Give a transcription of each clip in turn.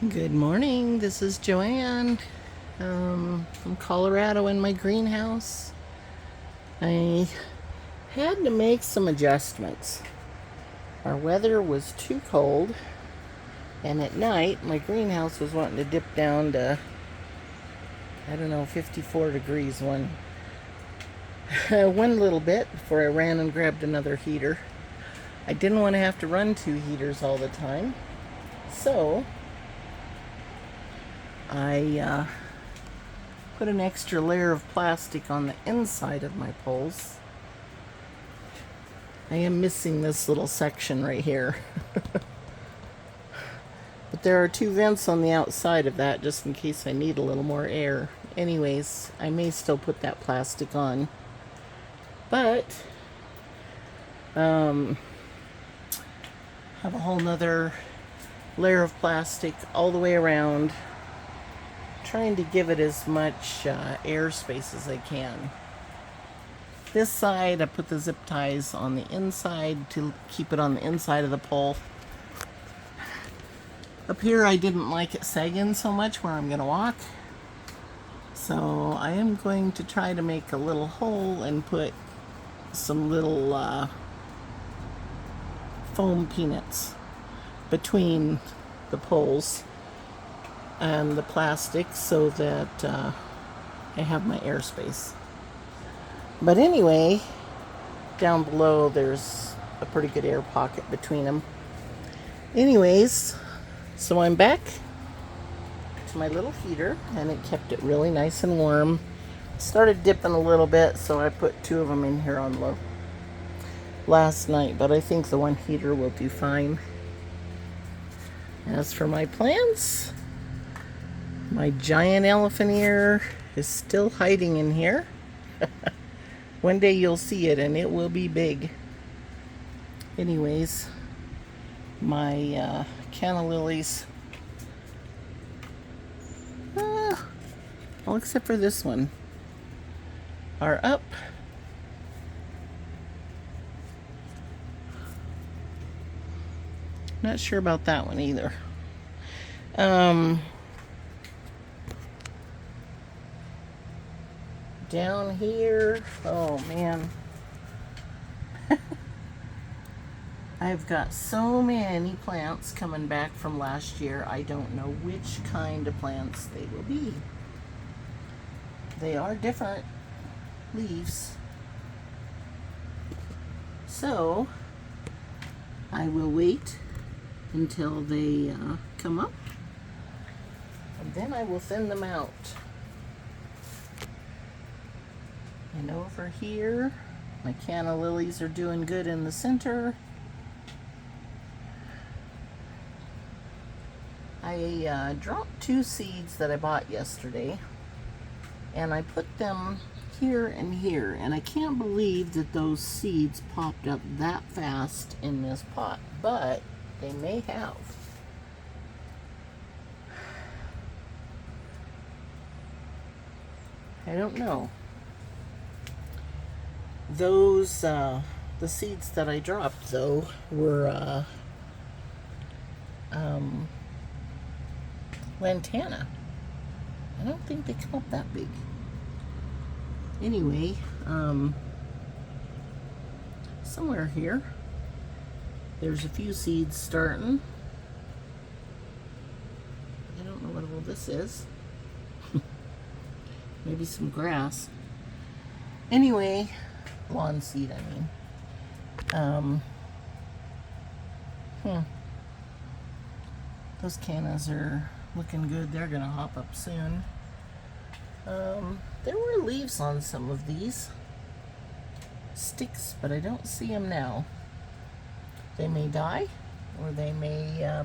Good morning. This is Joanne from Colorado in my greenhouse. I had to make some adjustments. Our weather was too cold, and at night my greenhouse was wanting to dip down to, I don't know, 54 degrees one little bit before I ran and grabbed another heater. I didn't want to have to run two heaters all the time, so I put an extra layer of plastic on the inside of my poles. I am missing this little section right here. But there are two vents on the outside of that just in case I need a little more air. Anyways, I may still put that plastic on. But have a whole nother layer of plastic all the way around, trying to give it as much air space as I can. This side, I put the zip ties on the inside to keep it on the inside of the pole. Up here, I didn't like it sagging so much where I'm going to walk. So I am going to try to make a little hole and put some little foam peanuts between the poles and the plastic so that I have my airspace. But anyway, down below there's a pretty good air pocket between them. Anyways, so I'm back to my little heater, and it kept it really nice and warm. Started dipping a little bit, so I put two of them in here on low last night, but I think the one heater will do fine. As for my plants, my giant elephant ear is still hiding in here. One day you'll see it, and it will be big. Anyways, my canna lilies, all except for this one, are up. Not sure about that one either. Down here, oh man. I've got so many plants coming back from last year. I don't know which kind of plants they will be. They are different leaves. So I will wait until they come up, and then I will thin them out. And over here, my canna lilies are doing good in the center. I dropped two seeds that I bought yesterday, and I put them here and here, and I can't believe that those seeds popped up that fast in this pot, but they may have. I don't know. Those, the seeds that I dropped, though, were lantana. I don't think they come up that big. Anyway, somewhere here, there's a few seeds starting. I don't know what all this is. Maybe some grass. Anyway, lawn seed, I mean. Those cannas are looking good. They're gonna hop up soon. There were leaves on some of these sticks, but I don't see them now. They may die, or they may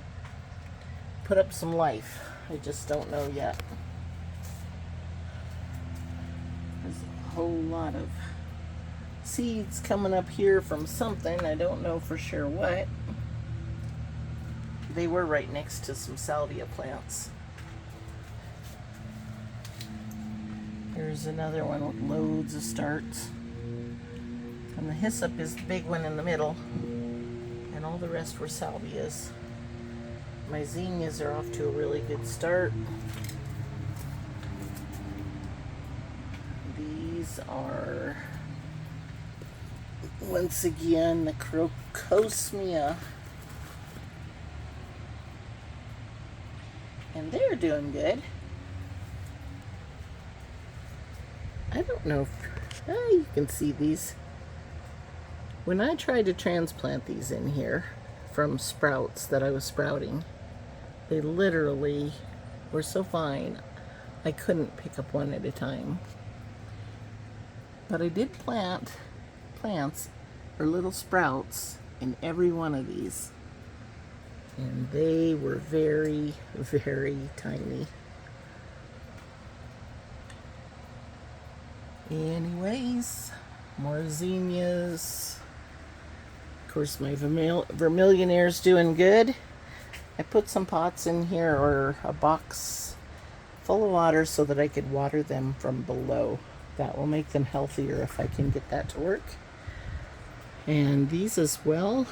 put up some life. I just don't know yet. There's a whole lot of seeds coming up here from something. I don't know for sure what. They were right next to some salvia plants. Here's another one with loads of starts. And the hyssop is the big one in the middle. And all the rest were salvias. My zinnias are off to a really good start. These are, once again, the crocosmia. And they're doing good. I don't know if you can see these. When I tried to transplant these in here from sprouts that I was sprouting, they literally were so fine I couldn't pick up one at a time. But I did plant plants or little sprouts in every one of these. And they were very, very tiny. Anyways, more zinnias. Of course, my vermillionaire's doing good. I put some pots in here, or a box full of water, so that I could water them from below. That will make them healthier if I can get that to work. And these as well.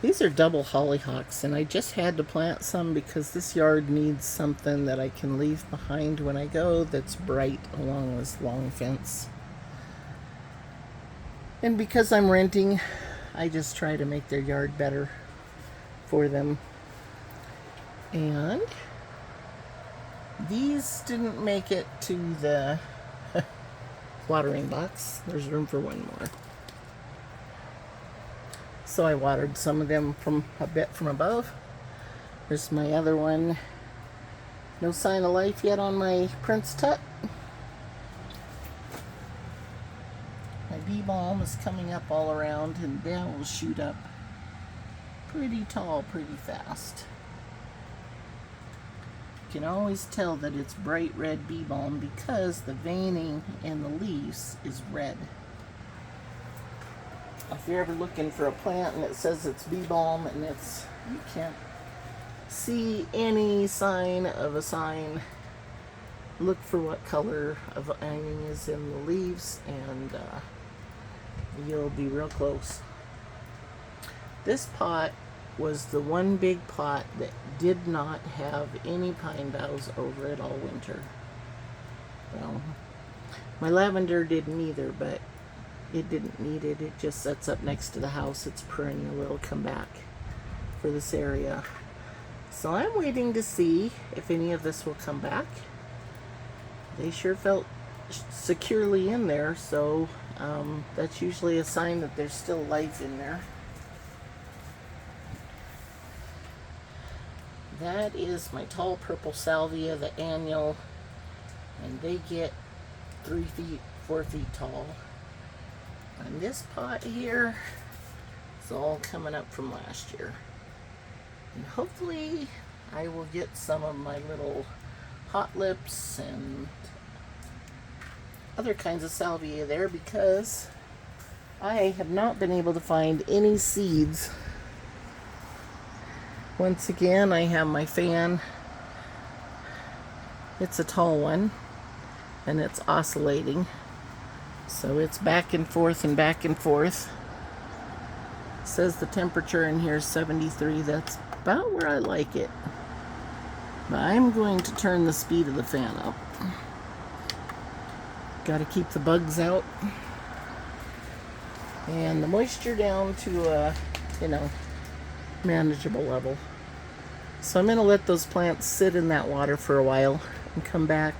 These are double hollyhocks, and I just had to plant some because this yard needs something that I can leave behind when I go that's bright along this long fence. And because I'm renting, I just try to make their yard better for them. And these didn't make it to the watering box. There's room for one more. So I watered some of them from a bit from above. There's my other one. No sign of life yet on my Prince Tut. My bee balm is coming up all around, and that will shoot up pretty tall pretty fast. You can always tell that it's bright red bee balm because the veining in the leaves is red. If you're ever looking for a plant and it says it's bee balm and you can't see any sign of a sign, look for what color of veining is in the leaves, and you'll be real close. This pot was the one big pot that did not have any pine boughs over it all winter. Well, my lavender didn't either, but it didn't need it. It just sets up next to the house. It's perennial. It'll come back for this area. So I'm waiting to see if any of this will come back. They sure felt securely in there, so that's usually a sign that there's still life in there. That is my tall purple salvia, the annual, and they get 3 feet, 4 feet tall. And this pot here is all coming up from last year. And hopefully I will get some of my little hot lips and other kinds of salvia there, because I have not been able to find any seeds. Once again, I have my fan. It's a tall one, and it's oscillating. So it's back and forth and back and forth. It says the temperature in here is 73. That's about where I like it. But I'm going to turn the speed of the fan up. Got to keep the bugs out. And the moisture down to a, manageable level. So I'm going to let those plants sit in that water for a while and come back,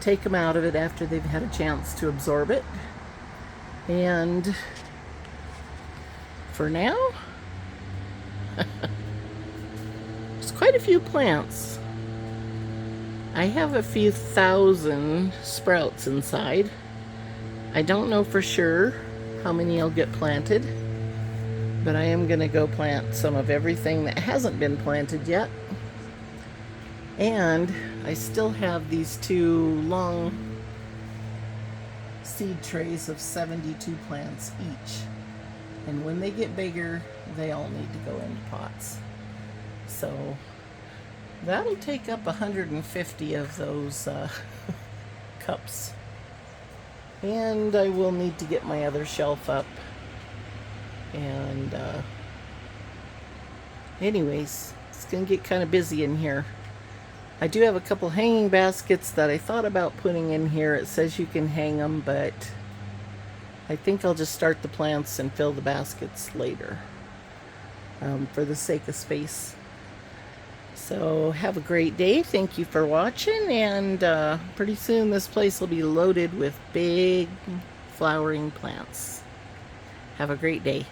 take them out of it after they've had a chance to absorb it. And for now, there's quite a few plants. I have a few thousand sprouts inside. I don't know for sure how many I'll get planted, but I am going to go plant some of everything that hasn't been planted yet. And I still have these 2 long seed trays of 72 plants each. And when they get bigger, they all need to go into pots. So that'll take up 150 of those cups. And I will need to get my other shelf up and Anyways, it's gonna get kind of busy in here. I do have a couple hanging baskets that I thought about putting in here. It says you can hang them, but I think I'll just start the plants and fill the baskets later, for the sake of space. So have a great day. Thank you for watching, and pretty soon this place will be loaded with big flowering plants. Have a great day.